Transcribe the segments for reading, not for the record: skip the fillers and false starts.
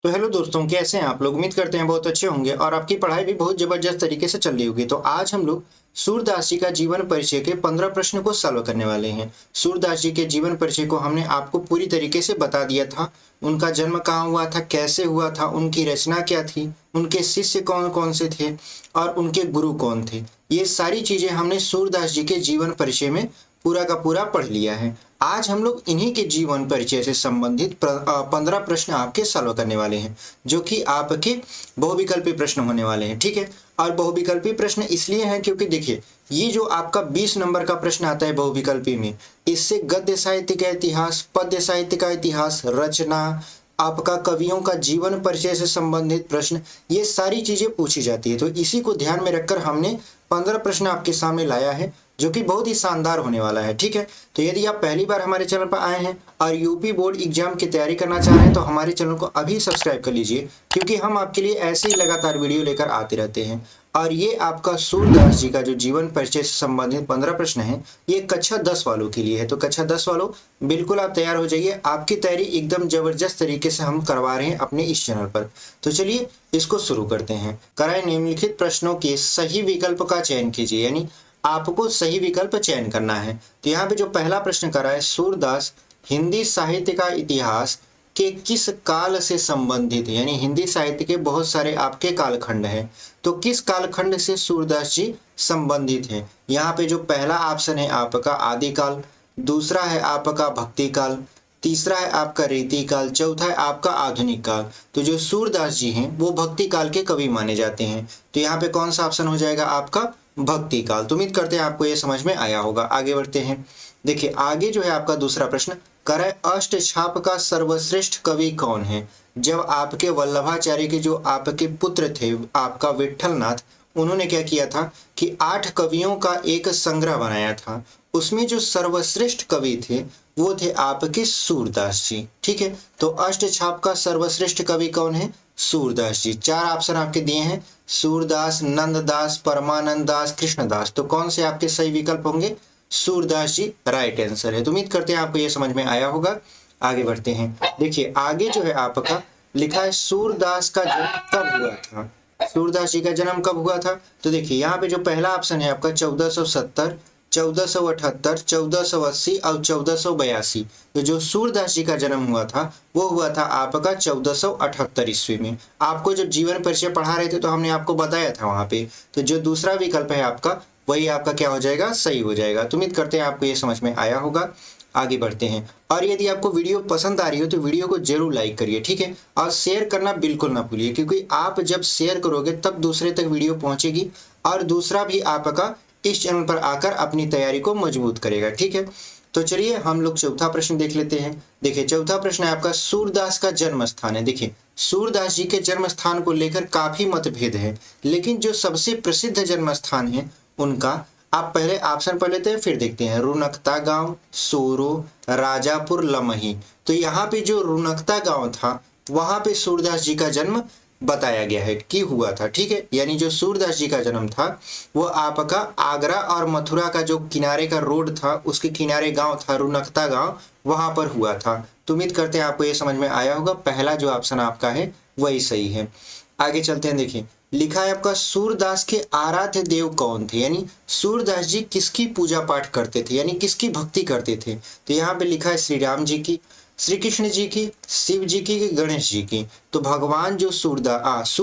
तो हेलो दोस्तों, कैसे हैं आप लोग। उम्मीद करते हैं बहुत अच्छे होंगे और आपकी पढ़ाई भी बहुत जबरदस्त तरीके से चल रही होगी। तो आज हम लोग सूरदास जी का जीवन परिचय के 15 प्रश्न को सॉल्व करने वाले हैं। सूरदास जी के जीवन परिचय को हमने आपको पूरी तरीके से बता दिया था। उनका जन्म कहाँ हुआ था, कैसे हुआ था, उनकी रचना क्या थी, उनके शिष्य कौन कौन से थे और उनके गुरु कौन थे। ये सारी चीजें हमने सूरदास जी के जीवन परिचय में पूरा का पूरा पढ़ लिया है। आज हम लोग इन्हीं के जीवन परिचय से संबंधित 15 प्रश्न आपके सॉल्व करने वाले हैं, जो कि आपके बहुविकल्पी प्रश्न होने वाले हैं। ठीक है। और बहुविकल्पी प्रश्न इसलिए हैं क्योंकि देखिए, ये जो आपका 20 नंबर का प्रश्न आता है बहुविकल्पी में, इससे गद्य साहित्य का इतिहास, पद्य साहित्य का इतिहास, रचना, आपका कवियों का जीवन परिचय से संबंधित प्रश्न, ये सारी चीजें पूछी जाती है। तो इसी को ध्यान में रखकर हमने 15 प्रश्न आपके सामने लाया है, जो कि बहुत ही शानदार होने वाला है। ठीक है। तो यदि आप पहली बार हमारे चैनल पर आए हैं और यूपी बोर्ड एग्जाम की तैयारी करना चाह रहे हैं तो हमारे चैनल को अभी सब्सक्राइब कर लीजिए, क्योंकि हम आपके लिए ऐसे ही लगातार वीडियो लेकर आते रहते हैं। और ये आपका सूरदास जी का जो जीवन परिचय से संबंधित 15 प्रश्न है, ये कक्षा 10 वालों के लिए है। तो कक्षा 10 वालों, बिल्कुल आप तैयार हो जाइए। आपकी तैयारी एकदम जबरदस्त तरीके से हम करवा रहे हैं अपने इस चैनल पर। तो चलिए इसको शुरू करते हैं। कराए निम्नलिखित प्रश्नों के सही विकल्प का चयन कीजिए, यानी आपको सही विकल्प चयन करना है। तो यहाँ पे जो पहला प्रश्न करा है, सूरदास हिंदी साहित्य का इतिहास के किस काल से संबंधित है, यानी हिंदी साहित्य के बहुत सारे आपके कालखंड हैं, तो किस कालखंड से सूरदास जी संबंधित हैं। यहाँ पे जो पहला ऑप्शन है आपका आदिकाल, दूसरा है आपका भक्ति काल, तीसरा है आपका रीति काल, चौथा है आपका आधुनिक काल। तो जो सूरदास जी हैं वो भक्ति काल के कवि माने जाते हैं। तो यहाँ पे कौन सा ऑप्शन हो जाएगा आपका भक्ति काल। तो उम्मीद करते हैं आपको ये समझ में आया होगा। आगे बढ़ते हैं। देखिए आगे जो है आपका दूसरा प्रश्न, करे अष्टछाप का सर्वश्रेष्ठ कवि कौन है। जब आपके वल्लभाचार्य के जो आपके पुत्र थे आपका विठलनाथ, उन्होंने क्या किया था कि 8 कवियों का एक संग्रह बनाया था। उसमें जो सर्वश्रेष्ठ कवि थे वो थे आपके सूरदास जी। ठीक है। तो अष्टछाप का सर्वश्रेष्ठ कवि कौन है, सूरदास जी। 4 ऑप्शन आपके दिए हैं, सूरदास, नंददास, परमानंद दास, कृष्णदास। तो कौन से आपके सही विकल्प होंगे, सूरदास जी राइट आंसर है। तो उम्मीद करते हैं आपको ये समझ में आया होगा। आगे बढ़ते हैं। देखिए आगे जो है आपका लिखा है, सूरदास का जन्म कब हुआ था। सूरदास जी का जन्म कब हुआ था। तो देखिए यहाँ पे जो पहला ऑप्शन है आपका 1470, 1478, 1480 और 1482। तो जो सूरदास जी का जन्म हुआ था वो हुआ था आपका 1478 ईस्वी में। आपको जब जीवन परिचय पढ़ा रहे थे तो हमने आपको बताया था वहां पे। तो जो दूसरा विकल्प है आपका, वही आपका क्या हो जाएगा, सही हो जाएगा। तो उम्मीद करते हैं आपको ये समझ में आया होगा। आगे बढ़ते हैं। और यदि आपको वीडियो पसंद आ रही हो तो वीडियो को जरूर लाइक करिए। ठीक है। और शेयर करना बिल्कुल ना भूलिए, क्योंकि आप जब शेयर करोगे तब दूसरे तक वीडियो पहुंचेगी और दूसरा भी आपका इस चैनल पर आकर अपनी तैयारी को मजबूत करेगा। ठीक है। तो चलिए हम लोग चौथा प्रश्न देख लेते हैं। देखिए चौथा प्रश्न है आपका, सूरदास का जन्म स्थान है। देखिए सूरदास जी के जन्म स्थान को लेकर काफी मतभेद है, लेकिन जो सबसे प्रसिद्ध जन्म स्थान है उनका, आप पहले ऑप्शन पढ़ लेते हैं फिर देखते हैं। रुनकता गांव, सोरो, राजापुर, लमही। तो यहाँ पे जो रुनकता गांव था वहां पे सूरदास जी का जन्म बताया गया है कि हुआ था। ठीक है। यानी जो सूरदास जी का जन्म था वो आपका आगरा और मथुरा का जो किनारे का रोड था उसके किनारे गांव था रुनकता गांव, वहां पर हुआ था। तो उम्मीद करते हैं आपको ये समझ में आया होगा। पहला जो ऑप्शन आपका है वही सही है। आगे चलते हैं। देखिए लिखा है आपका, सूरदास के आराध्य देव कौन थे, यानी सूरदास जी किसकी पूजा पाठ करते थे, यानी किसकी भक्ति करते थे। तो यहाँ पे लिखा है श्री राम जी की, श्री कृष्ण जी की, शिव जी की, गणेश जी की। तो भगवान जो सूरदास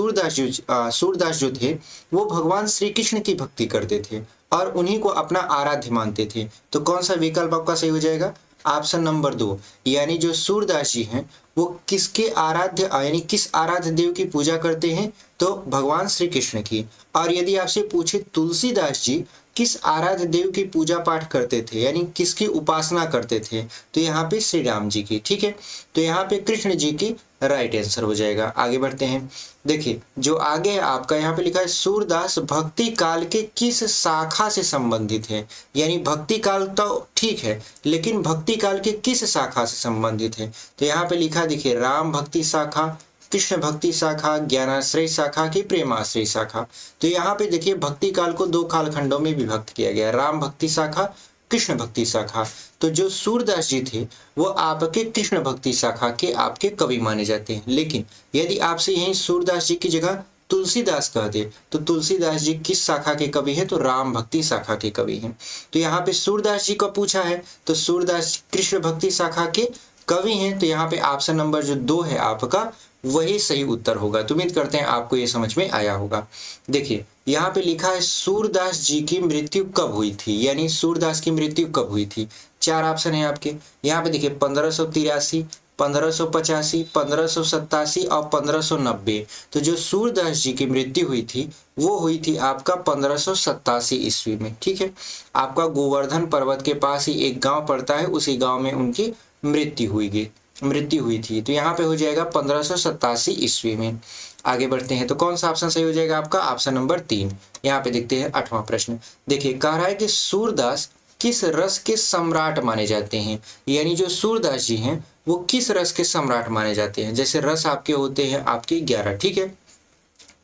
जो थे वो भगवान श्री कृष्ण की भक्ति करते थे और उन्हीं को अपना आराध्य मानते थे। तो कौन सा विकल्प आपका सही हो जाएगा, ऑप्शन नंबर 2। यानी जो सूरदास जी हैं वो किसके आराध्य यानी किस आराध्य देव की पूजा करते हैं, तो भगवान श्री कृष्ण की। और यदि आपसे पूछे तुलसीदास जी किस आराध्य देव की पूजा पाठ करते थे, यानी किसकी उपासना करते थे, तो यहाँ पे श्री राम जी की। ठीक है। तो यहाँ पे कृष्ण जी की राइट आंसर हो जाएगा। आगे बढ़ते हैं। देखिए जो आगे है आपका, यहाँ पे लिखा है, सूरदास भक्ति काल के किस शाखा से संबंधित है, यानी भक्ति काल तो ठीक है लेकिन भक्ति काल के किस शाखा से संबंधित है। तो यहाँ पे लिखा देखिए, राम भक्ति शाखा, कृष्ण भक्ति शाखा, ज्ञानाश्रय शाखा की प्रेमाश्रय शाखा। तो यहाँ पे देखिए भक्ति काल को 2 कालखंडों में विभक्त किया गया है, राम भक्ति शाखा, कृष्ण भक्ति शाखा। तो जो सूरदास जी थे वो आपके कृष्ण भक्ति शाखा के आपके कवि माने जाते हैं। लेकिन यदि आपसे यही सूरदास जी की जगह तुलसीदास कह दे तो तुलसीदास जी किस शाखा के कवि हैं? तो राम भक्ति शाखा के कवि हैं। तो यहाँ पे सूरदास जी का पूछा है तो सूरदास कृष्ण भक्ति शाखा के कवि हैं। तो यहाँ पे ऑप्शन नंबर जो 2 है आपका वही सही उत्तर होगा। तो उम्मीद करते हैं आपको ये समझ में आया होगा। देखिए यहाँ पे लिखा है सूरदास जी की मृत्यु कब हुई थी, यानी सूरदास की मृत्यु कब हुई थी। 4 ऑप्शन है आपके यहाँ पे। देखिए 1583, 1585, 1587 और 1590। तो जो सूरदास जी की मृत्यु हुई थी वो हुई थी आपका 1587 ईस्वी में। ठीक है, आपका गोवर्धन पर्वत के पास ही एक गांव पड़ता है, उसी गांव में उनकी मृत्यु हुई थी। तो यहाँ पे हो जाएगा 1587 ईस्वी में। आगे बढ़ते हैं तो कौन सा ऑप्शन सही हो जाएगा आपका? Option number 3। यहाँ पे देखते हैं 8वां प्रश्न। देखिए कह रहा है कि सूरदास किस रस के सम्राट माने जाते हैं, यानी जो सूरदास जी हैं वो किस रस के सम्राट माने जाते हैं। जैसे रस आपके होते हैं आपके 11, ठीक है,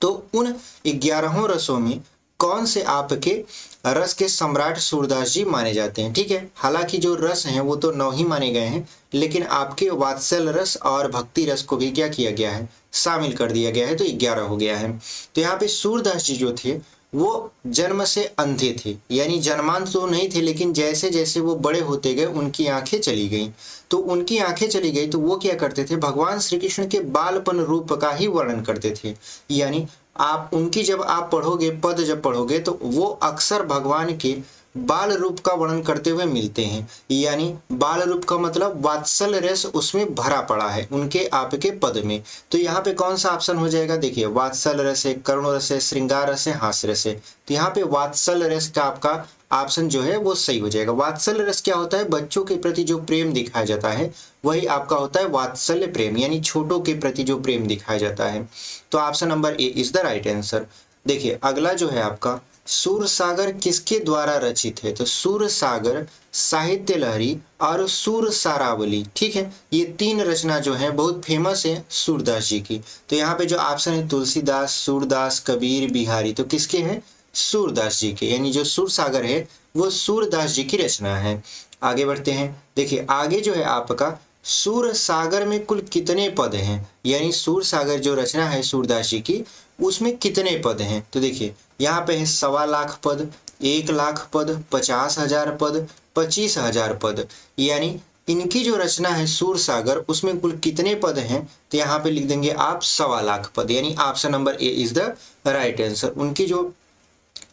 तो उन 11 रसों में कौन से आपके रस के सम्राट सूरदास जी माने जाते हैं। ठीक है, हालांकि जो रस हैं वो तो 9 ही माने गए हैं, लेकिन आपके वात्सल रस और भक्ति रस को भी क्या किया गया है? शामिल कर दिया गया है, तो 11 हो गया है। तो यहाँ पे सूरदास जी जो थे वो जन्म से अंधे थे, यानी जन्मांध तो नहीं थे, लेकिन जैसे जैसे वो बड़े होते गए उनकी आंखें चली गई। तो उनकी आंखें चली गई तो वो क्या करते थे? भगवान श्री कृष्ण के बालपन रूप का ही वर्णन करते थे। यानी आप उनकी जब आप पढ़ोगे, पद जब पढ़ोगे तो वो अक्सर भगवान के बाल रूप का वर्णन करते हुए मिलते हैं। यानी बाल रूप का मतलब वात्सल रस उसमें भरा पड़ा है उनके आपके पद में। तो यहाँ पे कौन सा ऑप्शन हो जाएगा? देखिए वात्सल रस है, करुण रस है, श्रृंगार रस है, हास्य रस है। तो यहाँ पे वात्सल रस का आपका ऑप्शन जो है वो सही हो जाएगा। वात्सल्य रस क्या होता है? बच्चों के प्रति जो प्रेम दिखाया जाता है वही आपका होता है वात्सल्य प्रेम, यानी छोटों के प्रति जो प्रेम दिखाया जाता है। तो option number A is the right answer. देखिए अगला जो है आपका सूरसागर किसके द्वारा रचित है? तो सूरसागर, साहित्य लहरी और सूर सारावली। ठीक है, ये 3 रचना जो है बहुत फेमस है सूरदास जी की। तो यहाँ पे जो ऑप्शन है तुलसीदास, सूरदास, कबीर, बिहारी, तो किसके हैं? सूरदास जी के, यानी जो सूरसागर है वो सूरदास जी की रचना है। आगे बढ़ते हैं। देखिए आगे जो है आपका सूरसागर में कुल कितने पद हैं, यानी सूरसागर जो रचना है सूरदास जी की उसमें कितने पद हैं। तो देखिए यहाँ पे है 1.25 लाख पद, 1 लाख पद, 50,000 पद, 25,000 पद। यानी इनकी जो रचना है सूरसागर उसमें कुल कितने पद हैं? तो यहाँ पे लिख देंगे आप 1.25 लाख पद, यानी option number A is the right answer. उनकी जो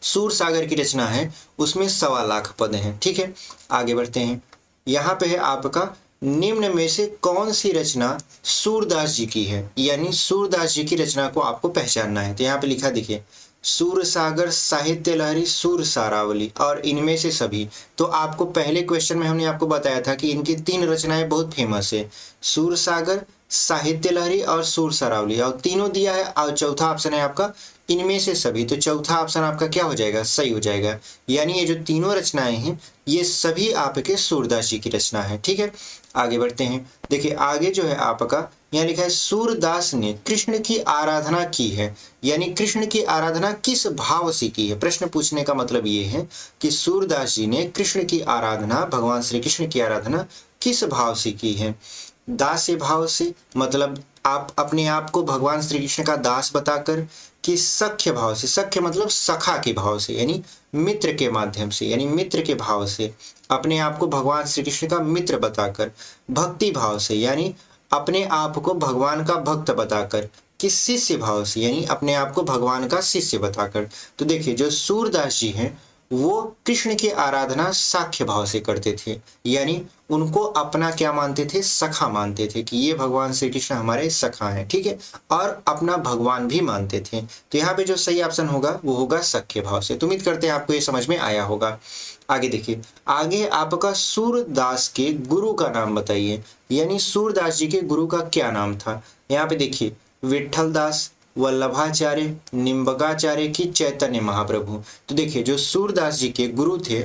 सूरसागर की रचना है उसमें 1.25 लाख पद हैं। ठीक है, आगे बढ़ते हैं। यहाँ पे है आपका निम्न में से कौन सी रचना सूरदास जी की है, यानी सूरदास जी की रचना को आपको पहचानना है। तो यहाँ पे लिखा देखिए सूरसागर, साहित्य लहरी, सूर सारावली और इनमें से सभी। तो आपको पहले क्वेश्चन में हमने आपको बताया था कि इनकी 3 रचनाएं बहुत फेमस है, सूरसागर, साहित्य लहरी और सूर सारावली, और तीनों दिया है। और चौथा ऑप्शन है आपका इनमें से सभी। तो चौथा ऑप्शन आपका क्या हो जाएगा? सही हो जाएगा। यानी ये जो तीनों रचनाएं हैं ये सभी आपके सूरदास जी की रचना है। ठीक है, आगे बढ़ते हैं। देखिए आगे जो है आपका यहाँ लिखा है सूरदास ने कृष्ण की आराधना की है, यानी कृष्ण की आराधना किस भाव से की है। प्रश्न पूछने का मतलब ये है कि सूरदास जी ने कृष्ण की आराधना, भगवान श्री कृष्ण की आराधना किस भाव से की है। दास्य भाव से, मतलब आप अपने आप को भगवान श्री कृष्ण का दास बताकर, कि सख्य भाव से, सख्य मतलब सखा के भाव से, यानी मित्र के माध्यम से, यानी मित्र के भाव से अपने आप को भगवान श्री कृष्ण का मित्र बताकर, भक्ति भाव से यानी अपने आप को भगवान का भक्त बताकर, कि शिष्य भाव से यानी अपने आप को भगवान का शिष्य बताकर। तो देखिए जो सूरदास जी हैं वो कृष्ण की आराधना साख्य भाव से करते थे, यानी उनको अपना क्या मानते थे? सखा मानते थे, कि ये भगवान श्री कृष्ण हमारे सखा हैं। ठीक है, और अपना भगवान भी मानते थे। तो यहाँ पे जो सही ऑप्शन होगा वो होगा सख्य भाव से। तो उम्मीद करते हैं आपको ये समझ में आया होगा। आगे देखिए, आगे आपका सूरदास के गुरु का नाम बताइए, यानी सूरदास जी के गुरु का क्या नाम था। यहाँ पे देखिए विठल दास, वल्लभाचार्य, निम्बकाचार्य की चैतन्य महाप्रभु। तो देखिए जो सूरदास जी के गुरु थे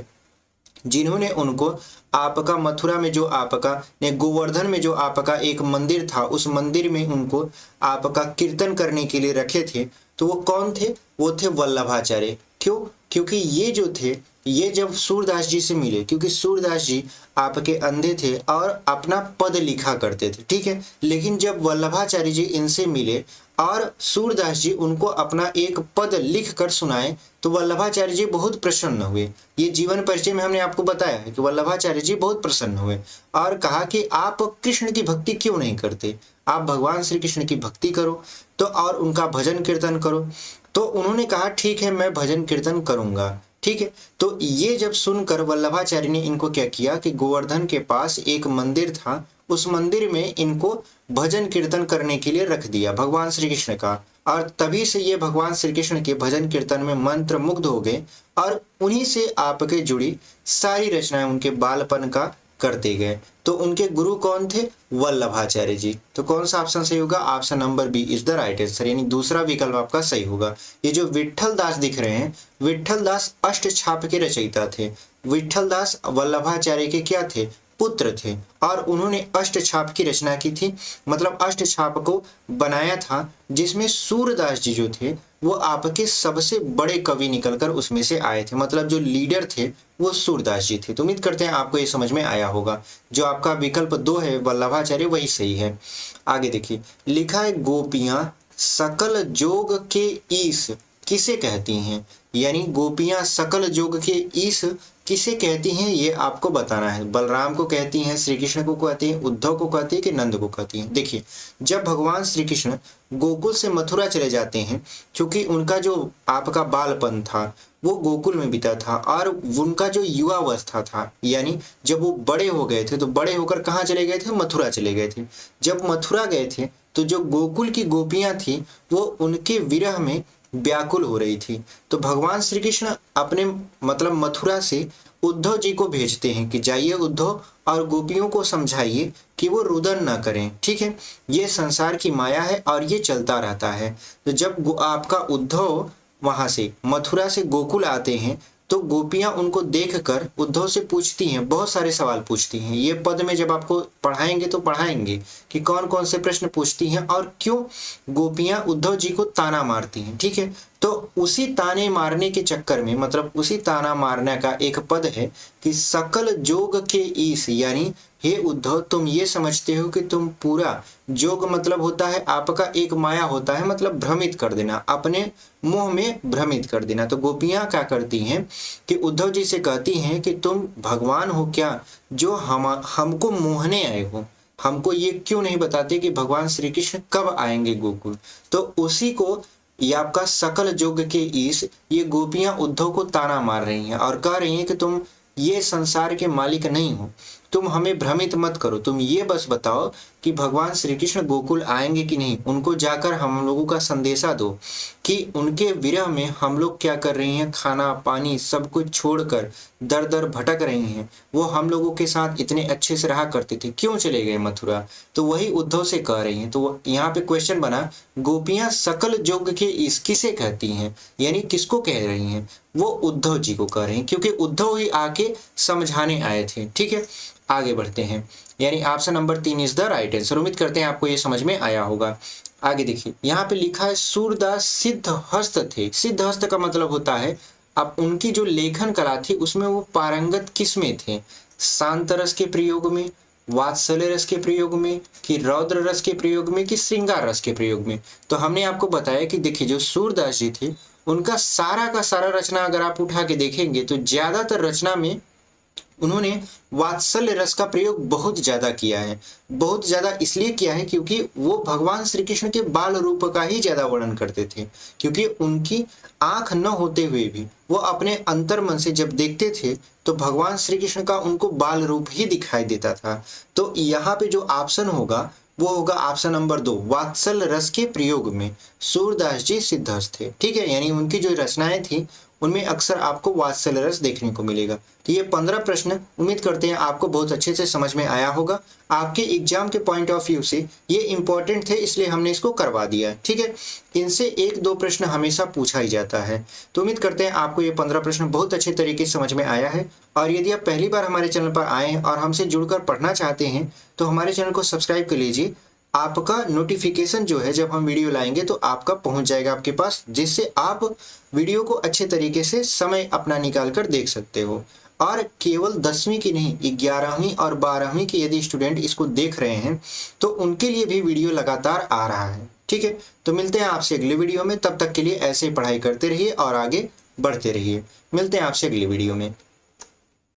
जिन्होंने उनको आपका मथुरा में जो आपका ने गोवर्धन में जो आपका एक मंदिर था उस मंदिर में उनको आपका कीर्तन करने के लिए रखे थे, तो वो कौन थे? वो थे वल्लभाचार्य। क्यों? क्योंकि ये जो थे ये जब सूरदास जी से मिले, क्योंकि सूरदास जी आपके अंधे थे और अपना पद लिखा करते थे, ठीक है। लेकिन जब वल्लभाचार्य जी इनसे मिले और सूरदास जी उनको अपना एक पद लिख कर सुनाए तो वल्लभाचार्य जी बहुत प्रसन्न हुए। ये जीवन परिचय में हमने आपको बताया है कि वल्लभाचार्य जी बहुत प्रसन्न हुए और कहा कि आप कृष्ण की भक्ति क्यों नहीं करते, आप भगवान श्री कृष्ण की भक्ति करो तो और उनका भजन कीर्तन करो। तो उन्होंने कहा ठीक है, मैं भजन कीर्तन करूंगा, ठीक है। तो ये जब सुनकर वल्लभाचार्य ने इनको क्या किया कि गोवर्धन के पास एक मंदिर था, उस मंदिर में इनको भजन कीर्तन करने के लिए रख दिया भगवान श्री कृष्ण का। और तभी से ये भगवान श्री कृष्ण के भजन कीर्तन में मंत्र मुग्ध हो गए और उन्हीं से आपके जुड़ी सारी रचनाएं उनके बालपन का करते गए। तो उनके गुरु कौन थे? वल्लभाचार्य जी। तो कौन सा ऑप्शन सही होगा? Option number B is the right answer, यानी दूसरा विकल्प आपका सही होगा। ये जो विट्ठल दास दिख रहे हैं, विट्ठल दास अष्ट छाप के रचयिता थे। विट्ठल दास वल्लभाचार्य के क्या थे? पुत्र थे और उन्होंने अष्ट छाप की रचना की थी, मतलब अष्ट छाप को बनाया था, जिसमें सूरदास जी जो थे वो आपके सबसे बड़े कवि निकलकर उसमें से आए थे, मतलब जो लीडर थे वो सूरदास जी थे। तो उम्मीद करते हैं आपको ये समझ में आया होगा। जो आपका विकल्प 2 है वल्लभाचार्य, वही सही है। आगे देखिए, लिखा है गोपियां सकल जोग के ईश किसे कहती हैं, यानी गोपियां सकल जोग के ईश किसे कहती हैं ये आपको बताना है। बलराम को कहती हैं, श्री कृष्ण को कहती हैं, उद्धव को कहती है कि नंद को कहती हैं। देखिए, जब भगवान श्री कृष्ण गोकुल से मथुरा चले जाते हैं, क्योंकि उनका जो आपका बालपन था वो गोकुल में बीता था और उनका जो युवावस्था था, यानी जब वो बड़े हो गए थे तो बड़े होकर कहाँ चले गए थे? मथुरा चले गए थे। जब मथुरा गए थे तो जो गोकुल की गोपियां थी वो उनके विरह में व्याकुल हो रही थी। तो भगवान श्री कृष्ण अपने मतलब मथुरा से उद्धव जी को भेजते हैं कि जाइए उद्धव और गोपियों को समझाइए कि वो रुदन ना करें, ठीक है। ये संसार की माया है और ये चलता रहता है। तो जब आपका उद्धव वहां से मथुरा से गोकुल आते हैं तो गोपियां उनको देखकर उद्धव से पूछती हैं, बहुत सारे सवाल पूछती हैं। ये पद में जब आपको पढ़ाएंगे तो पढ़ाएंगे कि कौन कौन से प्रश्न पूछती हैं और क्यों गोपियां उद्धव जी को ताना मारती हैं, ठीक है। तो उसी ताने मारने के चक्कर में, मतलब उसी ताना मारने का एक पद है कि सकल जोग के ईश, यानी हे उद्धव तुम ये समझते हो कि तुम पूरा, जोग मतलब होता है आपका एक माया होता है, मतलब भ्रमित कर देना, अपने मोह में भ्रमित कर देना। तो गोपियां क्या करती हैं कि उद्धव जी से कहती हैं कि तुम भगवान हो क्या जो हमको मोहने आए हो, हमको ये क्यों नहीं बताते कि भगवान श्री कृष्ण कब आएंगे गोकुल। तो उसी को ये आपका सकल जोग के ईश, ये गोपियां उद्धव को ताना मार रही हैं और कह रही हैं कि तुम ये संसार के मालिक नहीं हो, तुम हमें भ्रमित मत करो, तुम ये बस बताओ कि भगवान श्री कृष्ण गोकुल आएंगे कि नहीं। उनको जाकर हम लोगों का संदेशा दो कि उनके विरह में हम लोग क्या कर रही हैं, खाना पानी सब कुछ छोड़कर दर दर भटक रही हैं। वो हम लोगों के साथ इतने अच्छे से रहा करते थे, क्यों चले गए मथुरा। तो वही उद्धव से कह रही हैं। तो यहाँ पे क्वेश्चन बना, गोपियां सकल जोग के इस किसे कहती हैं, यानी किसको कह रही हैं? वो उद्धव जी को कह रहे हैं, क्योंकि उद्धव ही आके समझाने आए थे, ठीक है। आगे बढ़ते हैं, यानी option number 3 is the right answer. उम्मीद करते हैं आपको ये समझ में आया होगा। आगे देखिए, यहाँ पे लिखा है सूरदास सिद्ध हस्त थे। सिद्ध हस्त का मतलब होता है अब उनकी जो लेखन कला थी उसमें वो पारंगत किस में थे? शांत रस के प्रयोग में, वात्सल्य रस के प्रयोग में, कि रौद्र रस के प्रयोग में, कि श्रृंगार रस के प्रयोग में। तो हमने आपको बताया कि देखिए जो सूरदास जी थे उनका सारा का सारा रचना अगर आप उठा के देखेंगे तो ज्यादातर रचना में उन्होंने वात्सल्य रस का प्रयोग बहुत ज्यादा किया है। बहुत ज्यादा इसलिए किया है क्योंकि वो भगवान श्री कृष्ण के बाल रूप का ही ज्यादा वर्णन करते थे, क्योंकि उनकी आंख न होते हुए भी वो अपने अंतर मन से जब देखते थे तो भगवान श्री कृष्ण का उनको बाल रूप ही दिखाई देता था। तो यहाँ पे जो ऑप्शन होगा वो होगा ऑप्शन नंबर 2, वात्सल्य रस के प्रयोग में सूरदास जी सिद्धहस्त थे, ठीक है। यानी उनकी जो रचनाएं थी उनमें अक्सर आपको वात्सल्य रस देखने को मिलेगा। तो ये 15 प्रश्न उम्मीद करते हैं आपको बहुत अच्छे से समझ में आया होगा। आपके एग्जाम के पॉइंट ऑफ व्यू से ये इंपॉर्टेंट थे, इसलिए हमने इसको करवा दिया, ठीक है। इनसे 1-2 प्रश्न हमेशा पूछा ही जाता है। तो उम्मीद करते हैं आपको ये 15 प्रश्न बहुत अच्छे तरीके से समझ में आया है। और यदि आप पहली बार हमारे चैनल पर आए हैं और हमसे जुड़कर पढ़ना चाहते हैं तो हमारे चैनल को सब्सक्राइब कर लीजिए आपका नोटिफिकेशन जो है जब हम वीडियो लाएंगे तो आपका पहुंच जाएगा आपके पास, जिससे आप वीडियो को अच्छे तरीके से समय अपना निकाल कर देख सकते हो। और केवल 10वीं की नहीं, 11वीं और 12वीं के यदि स्टूडेंट इसको देख रहे हैं तो उनके लिए भी वीडियो लगातार आ रहा है। ठीक है, तो मिलते हैं आपसे अगले वीडियो में। तब तक के लिए ऐसे ही पढ़ाई करते रहिए और आगे बढ़ते रहिए। मिलते हैं आपसे अगली वीडियो में।